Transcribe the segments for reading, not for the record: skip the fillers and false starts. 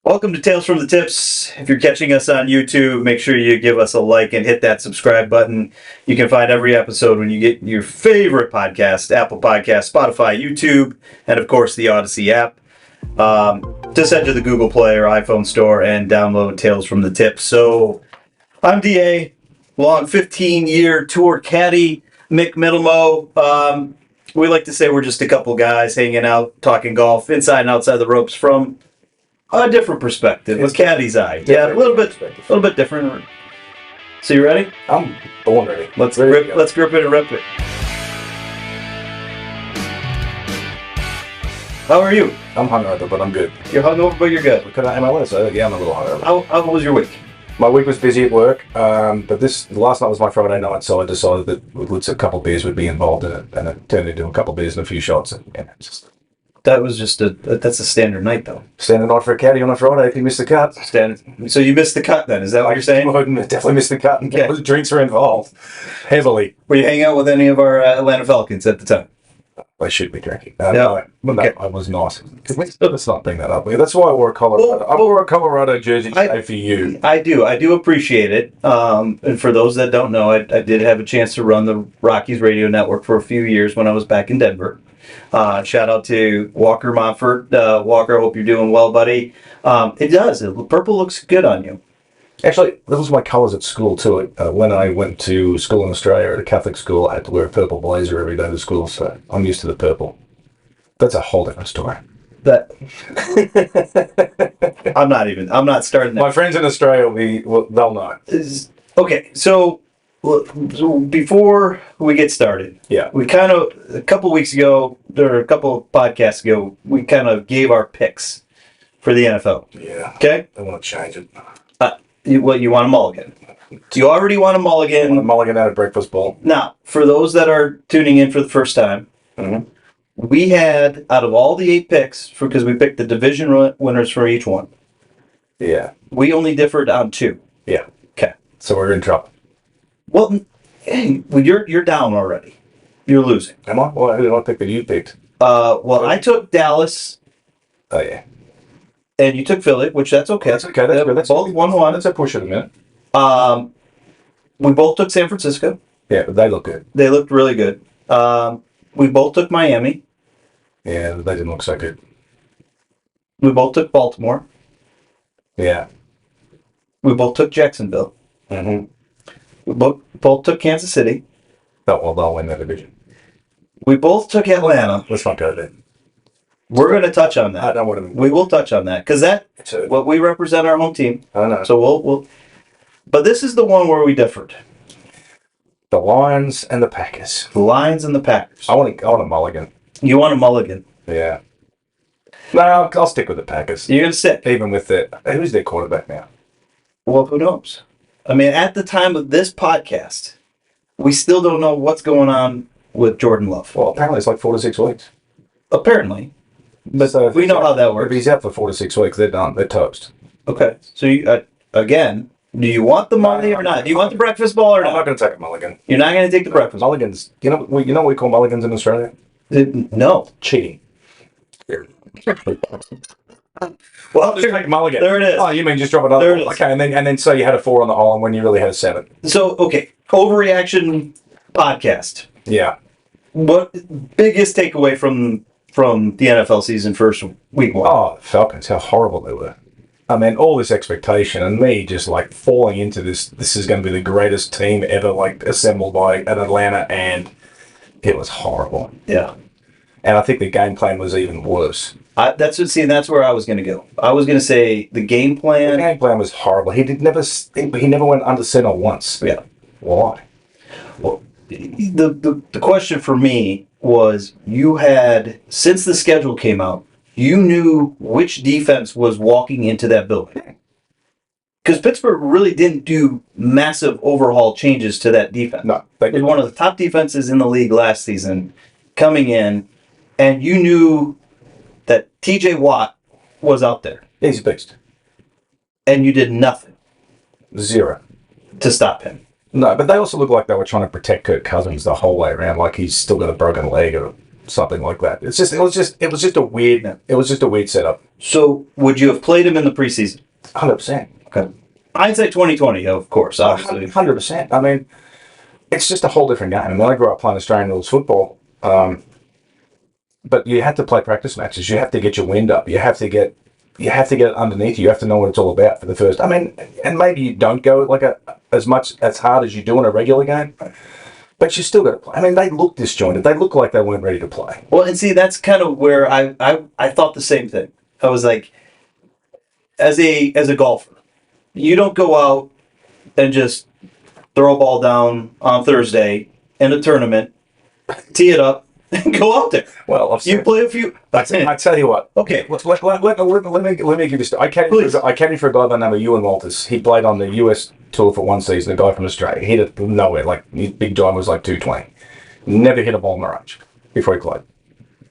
Welcome to Tales from the Tips. If you're catching us on YouTube, make sure you give us a like and hit that subscribe button. You can find every episode when you get your favorite podcast, Apple Podcasts, Spotify, YouTube, and of course the Odyssey app. Just head to the Google Play or iPhone store and download Tales from the Tips. So I'm DA, long 15-year tour caddy, Mick Middlemo. We like to say we're just a couple guys hanging out, talking golf, inside and outside the ropes from a different perspective, with caddy's eye. Yeah, a little bit different. So you ready? I'm born ready. Let's grip it and rip it. How are you? I'm hungover, but I'm good. You're hungover, but you're good. Because I'm MLS, yeah, I'm a little hungover. How was your week? My week was busy at work, but last night was my Friday night, so I decided that a couple of beers would be involved in it, and it turned into a couple of beers and a few shots, and That was just that's a standard night, though. Standard night for a caddy on a Friday if you miss the cut. Standard. So you missed the cut, then? Is that what you're saying? I definitely missed the cut. Okay. The drinks were involved, heavily. Were you hanging out with any of our Atlanta Falcons at the time? I should be drinking. No, I was not. Let's not bring that up. That's why I wore a Colorado. I wore a Colorado jersey today for you. I do appreciate it. And for those that don't know, I did have a chance to run the Rockies radio network for a few years when I was back in Denver. Shout out to Walker Montfort. Walker, I hope you're doing well, buddy. It does. Purple looks good on you. Actually, that was my colours at school too. When I went to school in Australia at a Catholic school, I had to wear a purple blazer every day to school, so I'm used to the purple. That's a whole different story. I'm not starting that. My friends in Australia they'll know. Okay, so before we get started, we kind of, a couple weeks ago, or a couple of podcasts ago, we kind of gave our picks for the NFL. Yeah. Okay? I want to change it. You want a mulligan? Do you already want a mulligan? I want a mulligan out of breakfast bowl. Now, for those that are tuning in for the first time, we had, out of all the 8 picks, because we picked the division winners for each one, we only differed on 2. Yeah. Okay. So we're in trouble. Well, hey, you're down already. You're losing. Am I? Well, who did I pick that you picked? I took Dallas. Oh, yeah. And you took Philly, which that's okay. That's okay. That's good. That's both 1-1. That's a push in a minute. We both took San Francisco. Yeah, but they look good. They looked really good. We both took Miami. Yeah, they didn't look so good. We both took Baltimore. Yeah. We both took Jacksonville. Mm-hmm. We both took Kansas City. They'll win that division. We both took Atlanta. Let's not go there. We're going to touch on that. I don't want to. We will touch on that because what we represent our home team. I know. So we'll. But this is the one where we differed. The Lions and the Packers. The Lions and the Packers. I want a mulligan. You want a mulligan? Yeah. No, I'll stick with the Packers. You're going to stick? Even with who's their quarterback now? Well, who knows? I mean, at the time of this podcast, we still don't know what's going on with Jordan Love. Well, apparently it's like 4 to 6 weeks. Apparently. But so we know how that works. If he's out for 4 to 6 weeks, they're done. They're toast. Okay. So, again, do you want the money or not? Do you want the breakfast ball or not? I'm not going to take a mulligan. You're not going to take the breakfast ball? Mulligans. You know what we call mulligans in Australia? No. Cheating. Well, just take a mulligan. There it is. Oh, you mean just drop another ball? Okay, and then say you had a 4 on the hole and when you really had a 7. So, okay. Overreaction podcast. Yeah. What biggest takeaway from the NFL season first week 1? Oh, the Falcons, how horrible they were. I mean, all this expectation and me just like falling into this is going to be the greatest team ever like assembled by at Atlanta, and it was horrible. Yeah. And I think the game plan was even worse. That's where I was going to go. I was going to say the game plan. The game plan was horrible. He never went under center once. Yeah. Why? Well, the question for me was, you had, since the schedule came out, you knew which defense was walking into that building. Because Pittsburgh really didn't do massive overhaul changes to that defense. No. It was one of the top defenses in the league last season coming in, and you knew that TJ Watt was out there. He's a beast. And you did nothing. 0. To stop him. No, but they also look like they were trying to protect Kirk Cousins the whole way around, like he's still got a broken leg or something like that. It was just a weird setup. So, would you have played him in the preseason? 100%. Okay. Hindsight 2020, of course, obviously. 100%. I mean, it's just a whole different game. I mean, I grew up playing Australian rules football, but you have to play practice matches. You have to get your wind up. You have to get it underneath you. You have to know what it's all about for the first. I mean, and maybe you don't go like as hard as you do in a regular game, but you still got to play. I mean, they look disjointed. They look like they weren't ready to play. Well, and see, that's kind of where I thought the same thing. I was like, as a golfer, you don't go out and just throw a ball down on Thursday in a tournament, tee it up, and go out there. Well, you play a few. I tell you what. Okay. Let me give you a story. I caddied for a guy by the name of Ewan Walters. He played on the US tour for one season. A guy from Australia. He hit it from nowhere. Like his big giant was like 220. Never hit a ball in the range before he played.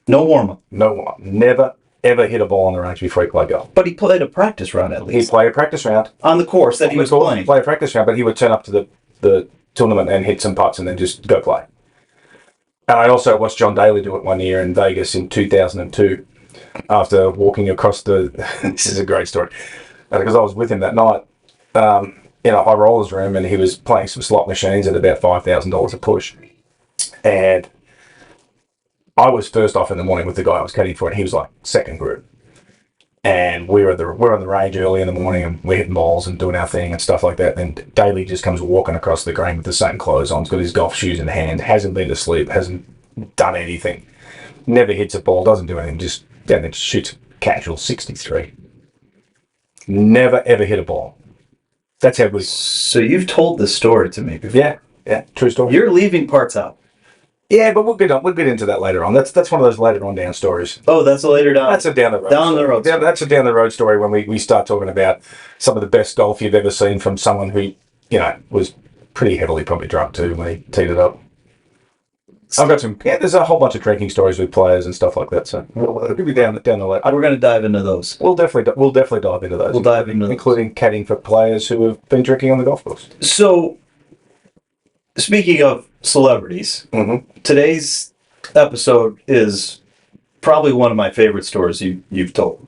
No warm up. No warm up. Never ever hit a ball on the range before he played golf. But he played a practice round at least. He played a practice round on the course that he was playing. Play a practice round, but he would turn up to the tournament and hit some putts and then just go play. And I also watched John Daly do it one year in Vegas in 2002 after walking across the... This is a great story. Because I was with him that night in a high rollers room and he was playing some slot machines at about $5,000 a push. And I was first off in the morning with the guy I was caddying for, and he was like second group. And we're on the range early in the morning, and we're hitting balls and doing our thing and stuff like that. Then Daly just comes walking across the green with the same clothes on. He's got his golf shoes in hand, hasn't been to sleep, hasn't done anything, never hits a ball, doesn't do anything, just then shoots casual 63. Never ever hit a ball. That's how we. So you've told this story to me before. Yeah, true story. You're leaving parts out. Yeah, but we'll get into that later on. That's one of those later on down stories. Oh, that's a later down. That's a down the road. Down the road. Yeah, that's a down the road story when we start talking about some of the best golf you've ever seen from someone who, was pretty heavily probably drunk too when he teed it up. I've got some. Yeah, there's a whole bunch of drinking stories with players and stuff like that. So we'll be down the line. We're going to dive into those. We'll definitely dive into those. We'll dive into those, including caddying for players who have been drinking on the golf course. So, speaking of celebrities, today's episode is probably one of my favorite stories you've told.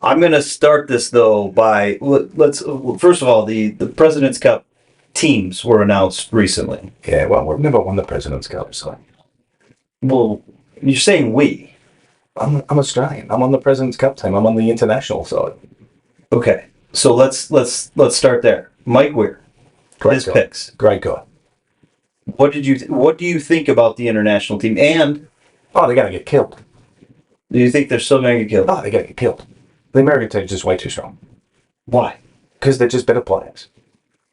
I'm going to start this though by let's first of all the President's Cup teams were announced recently. Yeah, well, we've never won the President's Cup, so. Well, you're saying we. I'm Australian. I'm on the President's Cup team. I'm on the international side. Okay, so let's start there. Mike Weir, his picks. Great guy. What do you think about the international team? And they're going to get killed. Do you think they're still going to get killed? Oh, they're going to get killed. The American team's just way too strong. Why? Because they're just better players.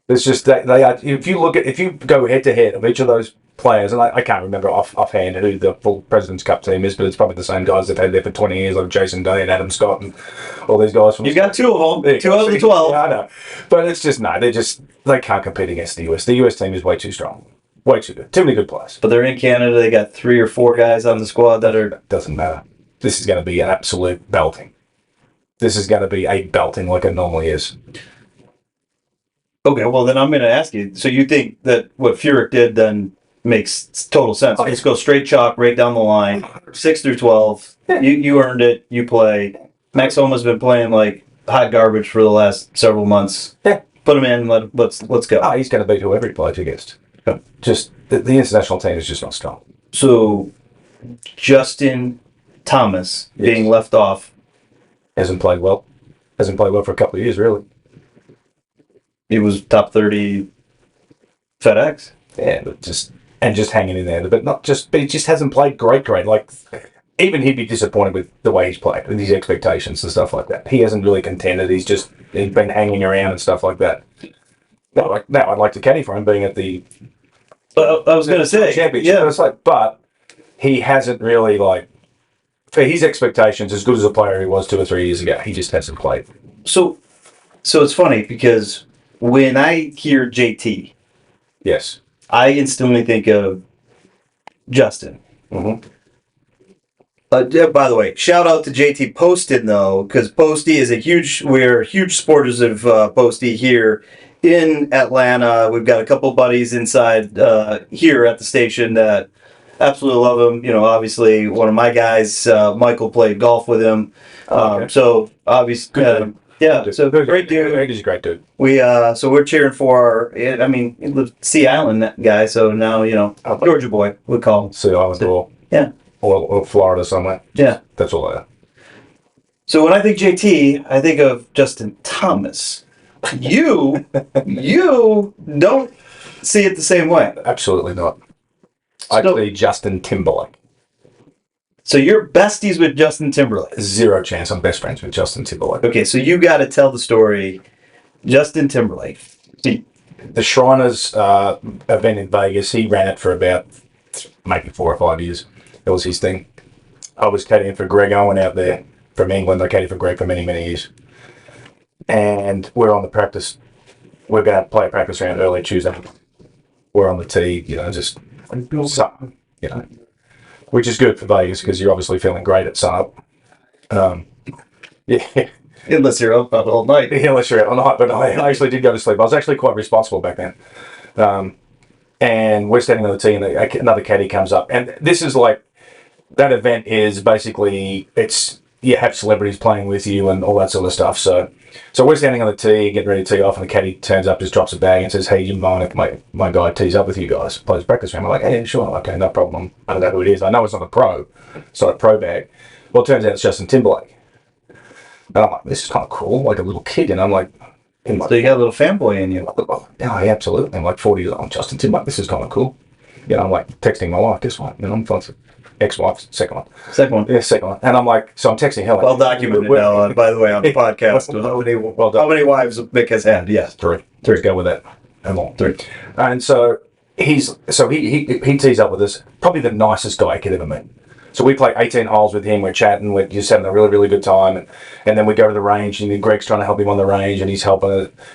It's just they are. If you go head to head of each of those players, and I can't remember offhand who the full President's Cup team is, but it's probably the same guys they've had there for 20 years, like Jason Day and Adam Scott and all these guys from. You've got two of them, two out of the 12. Yeah, I know, but it's just they can't compete against the US. The US team is way too strong, way too good, too many good players. But they're in Canada. They got 3 or 4 guys on the squad that are. Doesn't matter. This is going to be an absolute belting. This is going to be a belting like it normally is. Okay, well then I'm going to ask you. So you think that what Furyk did then makes total sense? Oh, yeah. Just go straight chalk right down the line, 6 through 12. Yeah. You earned it. You play. Max Homa's been playing like hot garbage for the last several months. Yeah, put him in. Let's go. He's going to beat whoever he plays against. Just the international team is just not strong. So Justin Thomas being left off hasn't played well. Hasn't played well for a couple of years, really. He was top 30 FedEx. Yeah, but just hanging in there. But he just hasn't played great. Like, even he'd be disappointed with the way he's played, with his expectations and stuff like that. He hasn't really contended. He's been hanging around and stuff like that. Now I'd like to caddy for him being at the. I was going to say championship. Yeah, but he hasn't really for his expectations as good as a player he was 2 or 3 years ago. He just hasn't played. So it's funny because when I hear JT, yes, I instantly think of Justin. Mm-hmm. By the way, shout out to JT Poston though, because Posty is we're huge supporters of Posty here in Atlanta. We've got a couple buddies inside here at the station that absolutely love him. You know, obviously one of my guys, Michael, played golf with him. Okay. So obviously, yeah. So great dude. He's a great dude. So we're cheering for. I mean, he lives Sea Island, that guy. So now Georgia boy, we call him. Sea Island Yeah. Or Florida somewhere. Yeah. That's all I have. So when I think JT, I think of Justin Thomas. You don't see it the same way. Absolutely not. Actually, Justin Timberlake. So you're besties with Justin Timberlake. Zero chance I'm best friends with Justin Timberlake. Okay, so you got to tell the story. Justin Timberlake. The Shriners event in Vegas, he ran it for about maybe 4 or 5 years. It was his thing. I was caddying for Greg Owen out there from England. I caddied for Greg for many, many years. And we're on the practice. We're going to play a practice round early Tuesday. We're on the tee, just sun, which is good for Vegas because you're obviously feeling great at sun up. Yeah. Unless you're up all night. Yeah, unless you're out all night. But I actually did go to sleep. I was actually quite responsible back then. And we're standing on the tee and another caddy comes up. And this is like, that event is basically, you have celebrities playing with you and all that sort of stuff. So we're standing on the tee, getting ready to tee off, and the caddy turns up, just drops a bag and says, "Hey, you mind if my guy tees up with you guys, plays practice round?" I'm like, "Hey, sure, okay, no problem. I don't know who it is. I know it's not a pro. It's not a pro bag." Well, it turns out it's Justin Timberlake. And I'm like, "This is kind of cool," like a little kid. And I'm like, so you got a little fanboy in you. "Oh, yeah, absolutely." I'm like 40 years old. Justin Timberlake, this is kind of cool. I'm like texting my wife, "Guess what?" And I'm fine. Ex-wife, second one. Yeah, second one. And I'm like, so I'm texting Helen. Well documented now, by the way, on the podcast. How many wives Mick has had? Yes. Three. Go with that. And more. 3. And so he tees up with us, probably the nicest guy I could ever meet. So we play 18 holes with him, we're chatting, we're just having a really, really good time. And then we go to the range, and then Greg's trying to help him on the range, and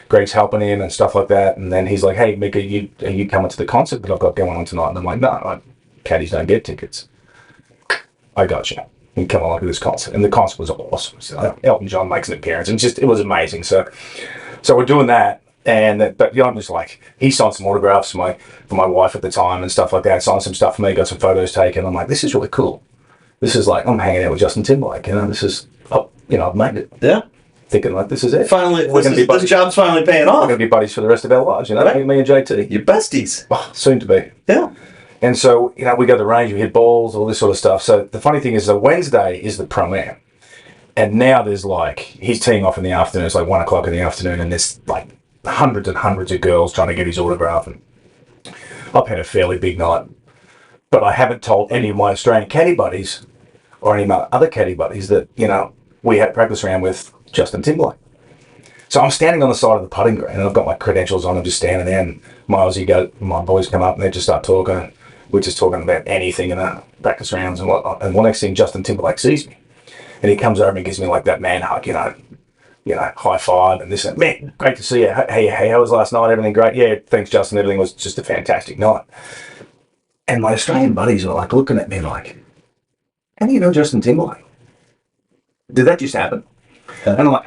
Greg's helping him and stuff like that. And then he's like, "Hey, Mick, are you coming to the concert that I've got going on tonight?" And I'm like, "No, caddies don't get tickets." "I got you. You come along to this concert." And the concert was awesome. So Elton John makes an appearance, and it was amazing. So we're doing that, but I'm just like, he signed some autographs for my wife at the time and stuff like that. Signed some stuff for me, got some photos taken. I'm like, this is really cool. This is like, I'm hanging out with Justin Timberlake. This is, I've made it. Yeah. Thinking like, this is it. Finally, this job's finally paying off. We're going to be buddies for the rest of our lives. Right? Me and JT. You're besties. Oh, soon to be. Yeah. And so, we go to the range, we hit balls, all this sort of stuff. So the funny thing is, Wednesday is the Pro-Am. And now there's he's teeing off in the afternoon. It's like 1 o'clock in the afternoon, and there's like hundreds and hundreds of girls trying to get his autograph. And I've had a fairly big night. But I haven't told any of my Australian caddy buddies or any of my other caddy buddies that, we had practice round with Justin Timberlake. So I'm standing on the side of the putting green, and I've got my credentials on. I'm just standing there, and my boys come up, and they just start talking. We're just talking about anything in the practice rounds and whatnot. And one next thing, Justin Timberlake sees me, and he comes over and gives me like that man hug, high five and this and "Man, great to see you. Hey, how was last night? Everything great?" "Yeah, thanks, Justin. Everything was just a fantastic night." And my Australian buddies are like looking at me like, "How do you know Justin Timberlake? Did that just happen?" And I'm like,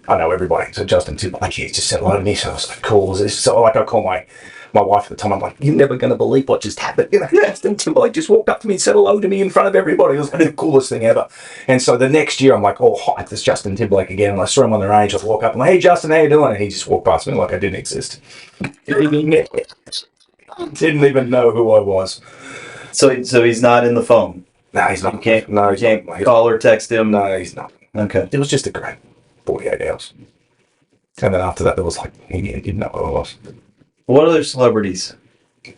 I know everybody. So Justin Timberlake, he just said hello to me. So I was like, cool. So I call my wife at the time. I'm like, "You're never going to believe what just happened." Justin Timberlake just walked up to me and said hello to me in front of everybody. It was like the coolest thing ever. And so the next year, I'm like, "Oh, hi, this Justin Timberlake again." And I saw him on the range. I walk up and I'm like, "Hey, Justin, how you doing?" And he just walked past me like I didn't exist. Didn't even know who I was. So he's not in the phone. No, he's not. You can't call or text him. No, he's not. Okay. It was just a great 48 hours. And then after that, there was like, he didn't know who I was. What other celebrities?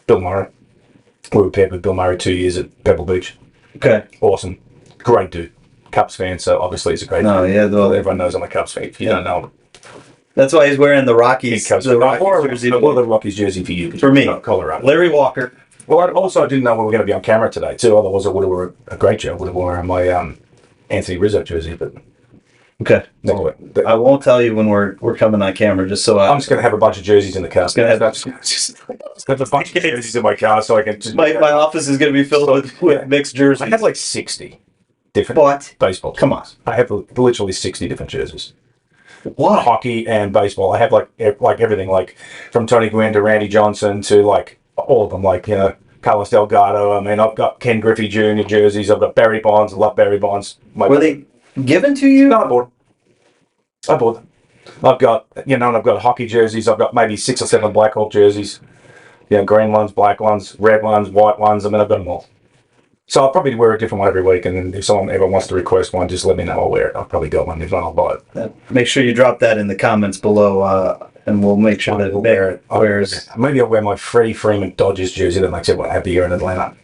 Bill Murray. We were paired with Bill Murray 2 years at Pebble Beach. Okay. Awesome. Great dude. Cubs fan, so obviously he's a great dude. Yeah. Everyone knows I'm a Cubs fan. If you don't know him. That's why he's wearing the Rockies. The Rockies jersey for you. For me. Colorado. Larry Walker. Well, I didn't know we were going to be on camera today, too. Otherwise, I would have worn a great job. I would have worn my Anthony Rizzo jersey, but... Okay. I won't tell you when we're coming on camera, just so I'm just going to have a bunch of jerseys in the car. Gonna have a bunch of jerseys in my car so I can just... My office is going to be filled with mixed jerseys. I have like 60 different baseball. Come on. I have literally 60 different jerseys. What? Hockey and baseball. I have like everything, like from Tony Gwynn to Randy Johnson to like all of them, like, Carlos Delgado. I mean, I've got Ken Griffey Jr. jerseys. I've got Barry Bonds. I love Barry Bonds. Were they given to you? No, I bought them. I've got, and I've got hockey jerseys. I've got maybe 6 or 7 Black Hawk jerseys. Green ones, black ones, red ones, white ones. I mean, I've got them all. So I'll probably wear a different one every week. And then if someone ever wants to request one, just let me know. I'll wear it. I've probably got one. If not, I'll buy it. Make sure you drop that in the comments below, and we'll make sure that wear it. Wears. Maybe I'll wear my Freddie Freeman Dodgers jersey that makes everyone happy here in Atlanta.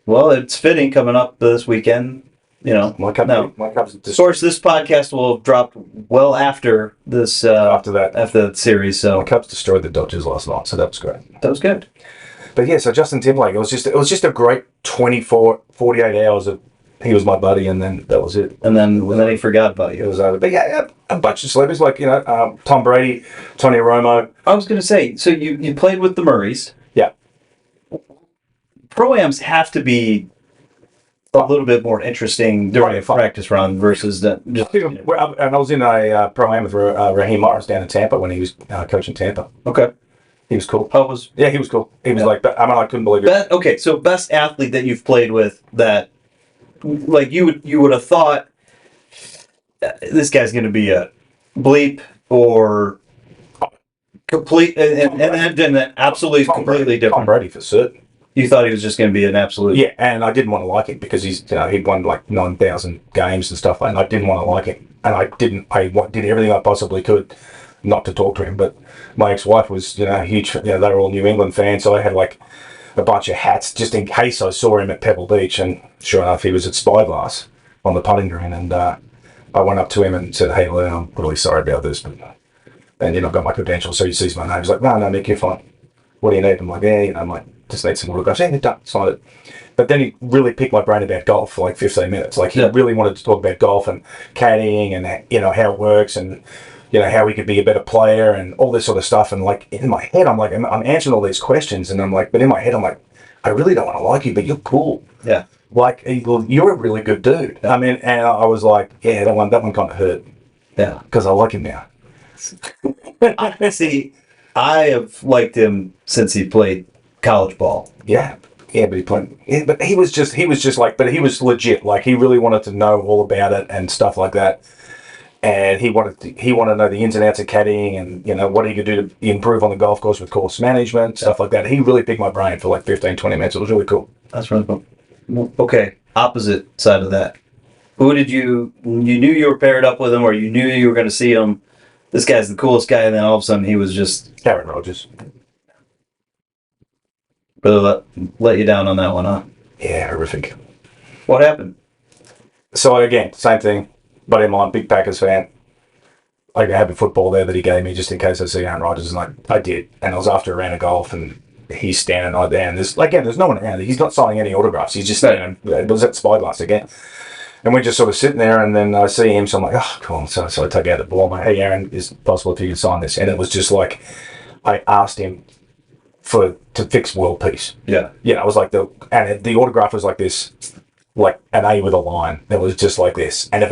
Well, it's fitting coming up this weekend. My Cubs. Of course, this podcast will drop well after this. After the series. So my Cubs destroyed the Dodgers last night, so that was great. That was good. But yeah, so Justin Timberlake, it was just a great 48 hours of he was my buddy, and then that was it. And then he forgot about you. It was over. But yeah, a bunch of celebrities like Tom Brady, Tony Romo. I was going to say, so you played with the Murrays. Yeah. Pro-ams have to be a little bit more interesting during a practice run versus that. And I was in a pro-am with Raheem Morris down in Tampa when he was coaching Tampa. Okay. He was cool. Yeah, he was cool. He was I couldn't believe it. Okay, so best athlete that you've played with that, like you would have thought this guy's going to be a bleep or complete and absolutely completely different. Tom Brady for certain. You thought he was just going to be an absolute. Yeah, and I didn't want to like him because he'd won like 9,000 games and stuff, and I didn't want to like him, and I did everything I possibly could not to talk to him. But my ex-wife was huge. They were all New England fans, so I had like a bunch of hats just in case I saw him at Pebble Beach, and sure enough, he was at Spyglass on the putting green, and I went up to him and said, "Hey, Lou, I'm really sorry about this," and I've got my credentials, so he sees my name. He's like, "No, Mick, you're fine. What do you need?" I'm like, "Yeah, I'm like, just need some autographs." "Yeah, done, signed it." But then he really picked my brain about golf for like 15 minutes. Like he really wanted to talk about golf and caddying and how it works and how he could be a better player and all this sort of stuff. And like in my head, I'm like, I'm answering all these questions, and I'm like, but in my head, I'm like, I really don't want to like you, but you're cool. Yeah. Like you're a really good dude. I mean, and I was like, yeah, that one kind of hurt. Yeah. Because I like him now. See, I have liked him since he played college ball. Yeah. Yeah, but he played. Yeah, but he was just like, but he was legit. Like he really wanted to know all about it and stuff like that. And he wanted to know the ins and outs of caddying and what he could do to improve on the golf course with course management, stuff like that. He really picked my brain for like 15, 20 minutes. It was really cool. That's really cool. Okay, opposite side of that. Who did you knew you were paired up with him, or you knew you were going to see him? This guy's the coolest guy, and then all of a sudden he was just Aaron Rodgers. Really let you down on that one, huh? Yeah, horrific. What happened? So again, same thing. Buddy of mine, big Packers fan. I had the football there that he gave me just in case I see Aaron Rodgers, and I did. And I was after a round of golf, and he's standing right there. And there's no one around. He's not signing any autographs. He's just standing. It was at Spyglass again. And we're just sort of sitting there, and then I see him, so I'm like, oh, cool. So I take out the ball. I'm like, hey, Aaron, is it possible if you can sign this? And it was just like, I asked him to fix world peace. Yeah. Yeah, it was like the autograph was like this, like an A with a line. It was just like this. And if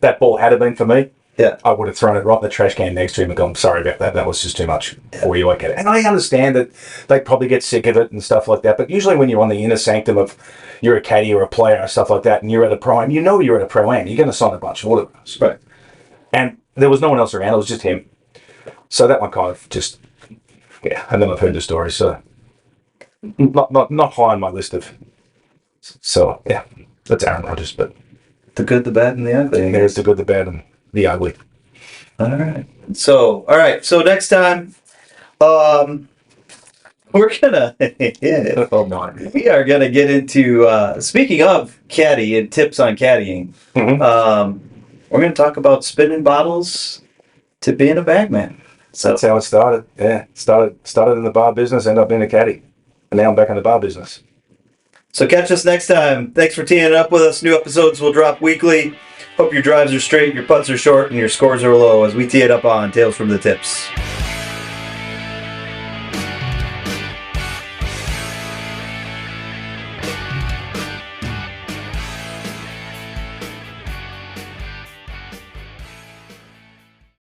that ball had been for me, yeah, I would have thrown it right in the trash can next to him and gone, sorry about that. That was just too much for you. I get it. And I understand that they probably get sick of it and stuff like that. But usually when you're on the inner sanctum of you're a caddy or a player or stuff like that, and you're at a pro-am, you're at a pro-am, you're going to sign a bunch of autographs. Right. And there was no one else around. It was just him. So that one kind of just, yeah. And then I've heard the story. So not high on my list of. So yeah, that's Aaron Rodgers. But the good, the bad, and the ugly. There's the good, the bad, and the ugly. All right. So next time, we're gonna we are gonna get into speaking of caddy and tips on caddying. Mm-hmm. We're gonna talk about spinning bottles to being a bagman. So that's how it started. Yeah, started in the bar business, ended up being a caddy, and now I'm back in the bar business. So catch us next time. Thanks for teeing up with us. New episodes will drop weekly. Hope your drives are straight, your putts are short, and your scores are low as we tee it up on Tales from the Tips.